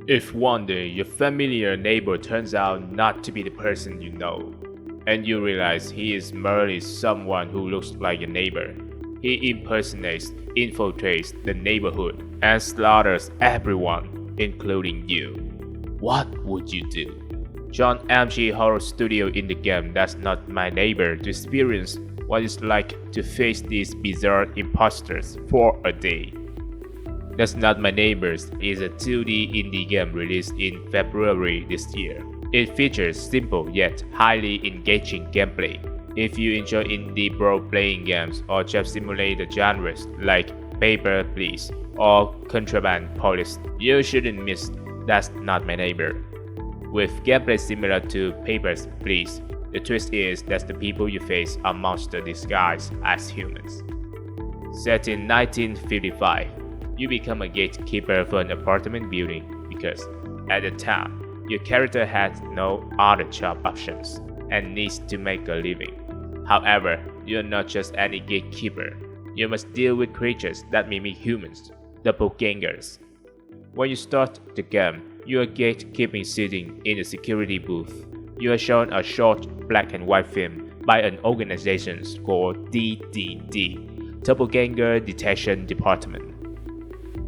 If one day your familiar neighbor turns out not to be the person you know, and you realize he is merely someone who looks like your neighbor, he impersonates, infiltrates the neighborhood, and slaughters everyone, including you, what would you do? John MG Horror Studio in the game That's Not My Neighbor to experience what it's like to face these bizarre imposters for a day. That's Not My Neighbors is a 2D indie game released in February this year. It features simple yet highly engaging gameplay. If you enjoy indie role-playing games or job simulator genres like Paper Please or Contraband Police, you shouldn't miss That's Not My Neighbor. With gameplay similar to Papers, Please, the twist is that the people you face are monsters disguised as humans. Set in 1955, you become a gatekeeper for an apartment building because, at the time, your character has no other job options and needs to make a living. However, you are not just any gatekeeper. You must deal with creatures that mimic humans, doppelgangers. When you start the game, you are gatekeeping sitting in a security booth. You are shown a short black and white film by an organization called DDD, Doppelganger Detection Department.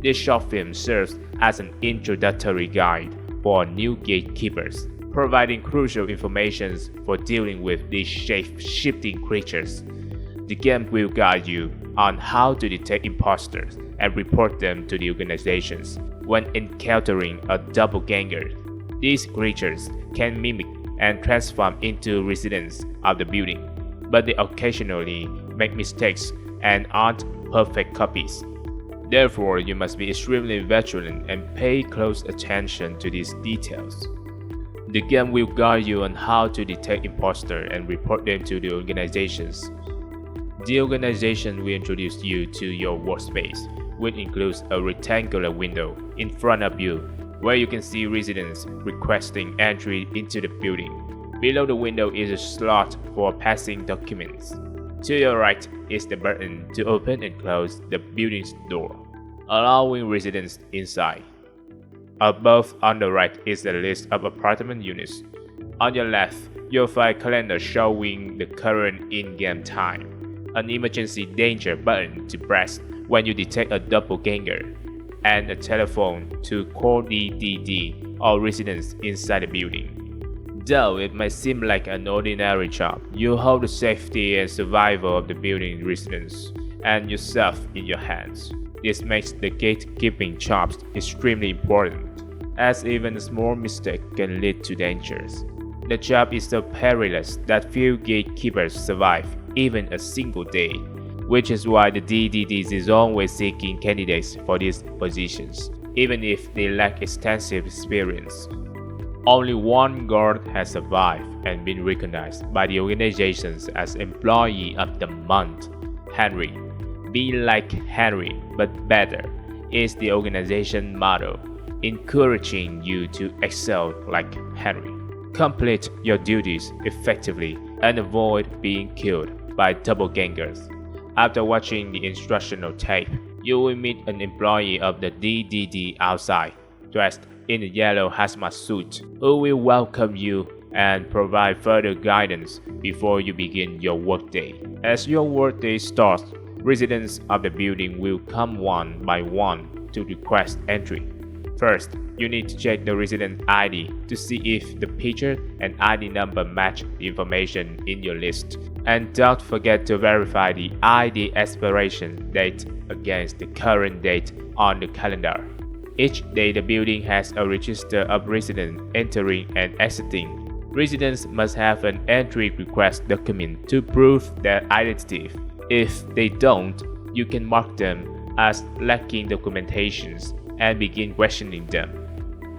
This short film serves as an introductory guide for new gatekeepers, providing crucial information for dealing with these shape-shifting creatures. The game will guide you on how to detect imposters and report them to the organizations when encountering a doppelganger. These creatures can mimic and transform into residents of the building, but they occasionally make mistakes and aren't perfect copies. Therefore, you must be extremely vigilant and pay close attention to these details. The game will guide you on how to detect imposters and report them to the organizations. The organization will introduce you to your workspace, which includes a rectangular window in front of you where you can see residents requesting entry into the building. Below the window is a slot for passing documents. To your right is the button to open and close the building's door, allowing residents inside. Above on the right is a list of apartment units. On your left, you'll find a calendar showing the current in-game time, an emergency danger button to press when you detect a doppelganger, and a telephone to call DDD or residents inside the building. Though it might seem like an ordinary job, you hold the safety and survival of the building residents and yourself in your hands. This makes the gatekeeping jobs extremely important, as even a small mistake can lead to dangers. The job is so perilous that few gatekeepers survive even a single day, which is why the DDD is always seeking candidates for these positions, even if they lack extensive experience. Only one guard has survived and been recognized by the organizations as Employee of the Month. Henry. Be like Henry, but better, is the organization motto, encouraging you to excel like Henry. Complete your duties effectively and avoid being killed by doppelgangers. After watching the instructional tape, you will meet an employee of the DDD outside, dressed in a yellow hazmat suit, who will welcome you and provide further guidance before you begin your workday. As your workday starts, residents of the building will come one by one to request entry. First, you need to check the resident ID to see if the picture and ID number match the information in your list. And don't forget to verify the ID expiration date against the current date on the calendar. Each day the building has a register of residents entering and exiting. Residents must have an entry request document to prove their identity. If they don't, you can mark them as lacking documentations and begin questioning them.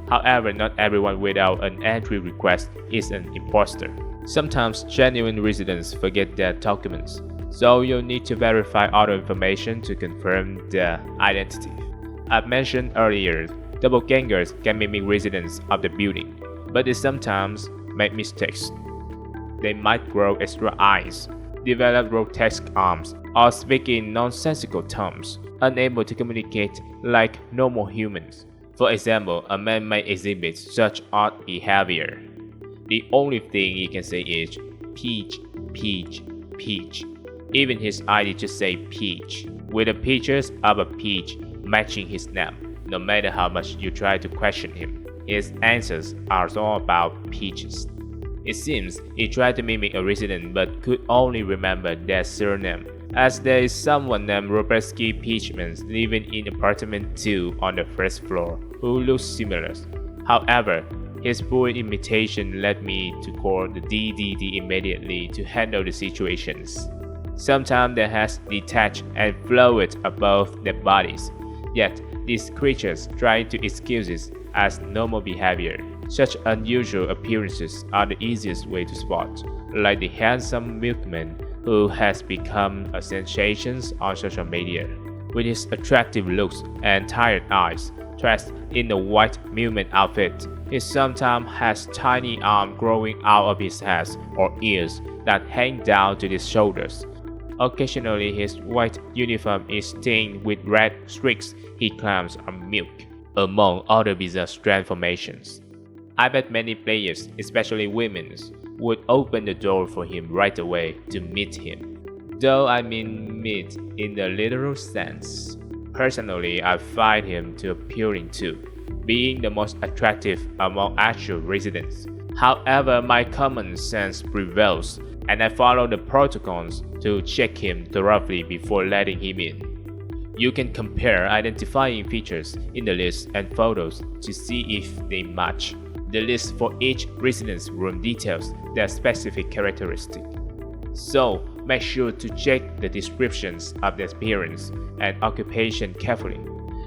However, not everyone without an entry request is an imposter. Sometimes genuine residents forget their documents, so you'll need to verify other information to confirm their identity. I've mentioned earlier, doppelgangers can mimic residents of the building, but they sometimes make mistakes. They might grow extra eyes, develop grotesque arms, or speak in nonsensical terms, unable to communicate like normal humans. For example, a man may exhibit such odd behavior. The only thing he can say is peach, peach, peach. Even his ID just say peach, with the pictures of a peach matching his name. No matter how much you try to question him, his answers are all about peaches. It seems he tried to mimic a resident but could only remember their surname, as there is someone named Robertsky Peachman living in apartment 2 on the first floor who looks similar. However, his poor imitation led me to call the DDD immediately to handle the situations. Sometimes they has detached and floated above their bodies, yet these creatures try to excuse it as normal behavior. Such unusual appearances are the easiest way to spot, like the handsome milkman who has become a sensation on social media. With his attractive looks and tired eyes, dressed in a white milkman outfit, he sometimes has tiny arms growing out of his head or ears that hang down to his shoulders. Occasionally, his white uniform is stained with red streaks he claims are milk, among other bizarre transformations. I bet many players, especially women, would open the door for him right away to meet him. Though I mean meet in the literal sense. Personally, I find him too appealing too, being the most attractive among actual residents. However, my common sense prevails, and I follow the protocols to check him thoroughly before letting him in. You can compare identifying features in the list and photos to see if they match. The list for each resident's room details their specific characteristic. So, make sure to check the descriptions of their appearance and occupation carefully.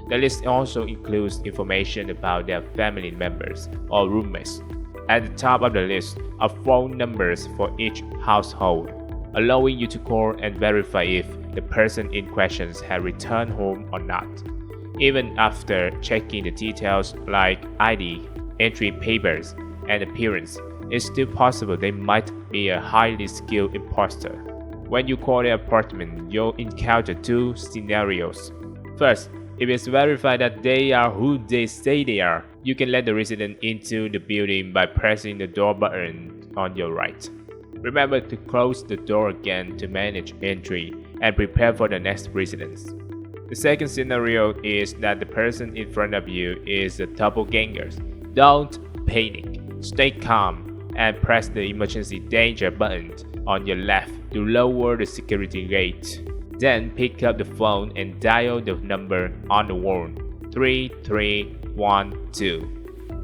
The list also includes information about their family members or roommates. At the top of the list are phone numbers for each household, allowing you to call and verify if the person in question has returned home or not. Even after checking the details like ID, entry papers, and appearance, it's still possible they might be a highly skilled imposter. When you call their apartment, you'll encounter two scenarios. First, if it's verified that they are who they say they are, you can let the resident into the building by pressing the door button on your right. Remember to close the door again to manage entry and prepare for the next residence. The second scenario is that the person in front of you is a doppelgangers. Don't panic, stay calm, and press the emergency danger button on your left to lower the security gate. Then pick up the phone and dial the number on the wall 3312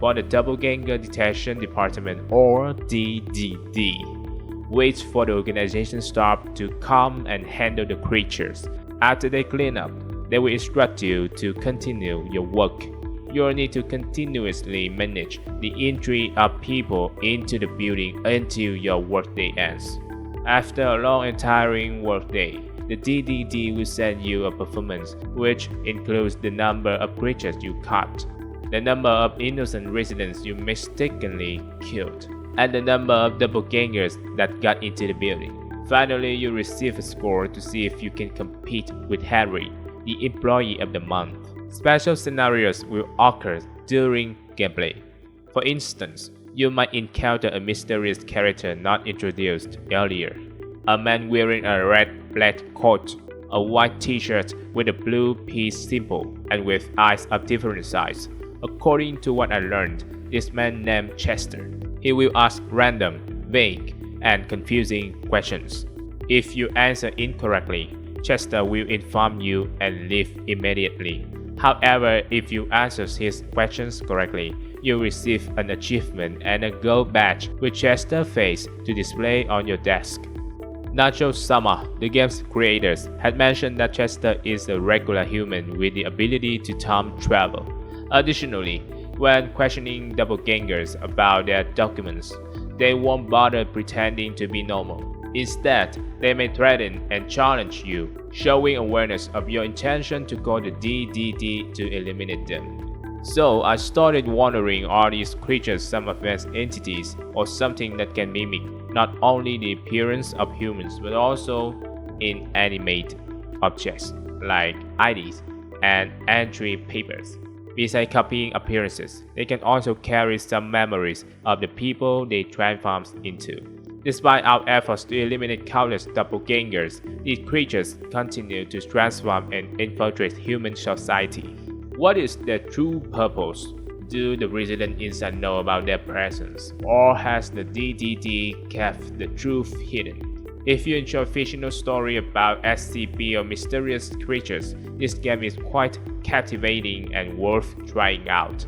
for the Doppelganger Detection Department or DDD. Wait for the organization staff to come and handle the creatures. After they clean up, they will instruct you to continue your work. You'll need to continuously manage the entry of people into the building until your workday ends. After a long and tiring workday, the DDD will send you a performance which includes the number of creatures you caught, the number of innocent residents you mistakenly killed, and the number of doppelgangers that got into the building. Finally, you receive a score to see if you can compete with Harry, the employee of the month. Special scenarios will occur during gameplay. For instance, you might encounter a mysterious character not introduced earlier. A man wearing a red black coat, a white t-shirt with a blue peace symbol, and with eyes of different size. According to what I learned, this man named Chester. He will ask random, vague, and confusing questions. If you answer incorrectly, Chester will inform you and leave immediately. However, if you answer his questions correctly, you'll receive an achievement and a gold badge with Chester's face to display on your desk. Nacho Sama, the game's creators, had mentioned that Chester is a regular human with the ability to time travel. Additionally, when questioning doppelgangers about their documents, they won't bother pretending to be normal. Instead, they may threaten and challenge you, showing awareness of your intention to call the DDD to eliminate them. So I started wondering, are these creatures some advanced entities or something that can mimic not only the appearance of humans but also inanimate objects like IDs and entry papers? Besides copying appearances, they can also carry some memories of the people they transform into. Despite our efforts to eliminate countless doppelgangers, these creatures continue to transform and infiltrate human society. What is their true purpose? Do the residents inside know about their presence, or has the DDD kept the truth hidden? If you enjoy fictional story about SCP or mysterious creatures, this game is quite captivating and worth trying out.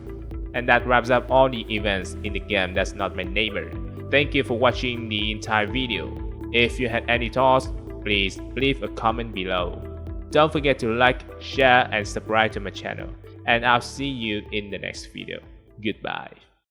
And that wraps up all the events in the game That's Not My Neighbor. Thank you for watching the entire video. If you had any thoughts, please leave a comment below. Don't forget to like, share and subscribe to my channel. And I'll see you in the next video. Goodbye.